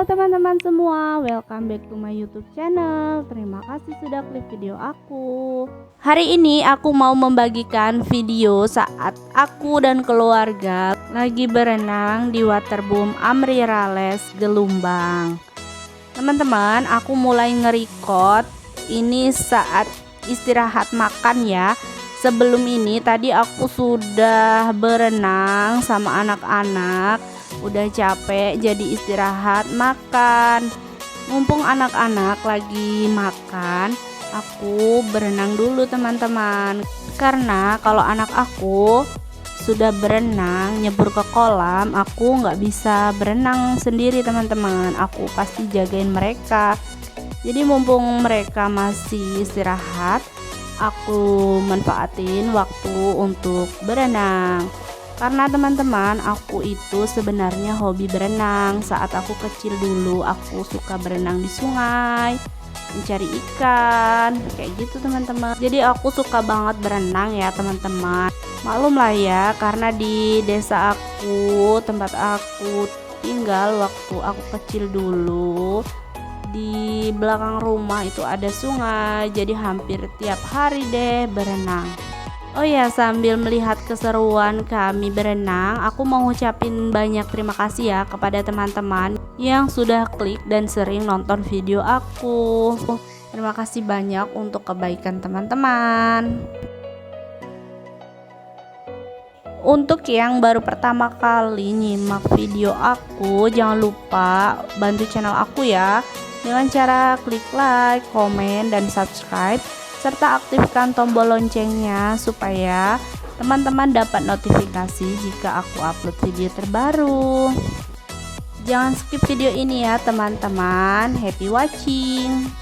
teman-teman semua, welcome back to my YouTube channel. Terima kasih sudah klik video aku. Hari ini aku mau membagikan video saat aku dan keluarga lagi berenang di waterboom Amirales Gelumbang. Teman-teman, aku mulai nge-record ini saat istirahat makan ya. Sebelum ini tadi aku sudah berenang sama anak-anak. Udah capek jadi istirahat makan. Mumpung anak-anak lagi makan, aku berenang dulu teman-teman. Karena kalau anak aku sudah berenang nyebur ke kolam, aku nggak bisa berenang sendiri teman-teman. Aku pasti jagain mereka. Jadi mumpung mereka masih istirahat, aku manfaatin waktu untuk berenang. Karena teman-teman, aku itu sebenarnya hobi berenang. Saat aku kecil dulu, aku suka berenang di sungai, mencari ikan, kayak gitu teman-teman. Jadi aku suka banget berenang ya teman-teman. Maklum lah ya, karena di desa aku, tempat aku tinggal waktu aku kecil dulu, di belakang rumah itu ada sungai. Jadi hampir tiap hari deh berenang. Oh ya, sambil melihat keseruan kami berenang, aku mau ngucapin banyak terima kasih ya kepada teman-teman yang sudah klik dan sering nonton video aku. Terima kasih banyak untuk kebaikan teman-teman. Untuk yang baru pertama kali nyimak video aku, jangan lupa bantu channel aku ya dengan cara klik like, komen, dan subscribe, serta aktifkan tombol loncengnya supaya teman-teman dapat notifikasi jika aku upload video terbaru. Jangan skip video ini ya teman-teman. Happy watching.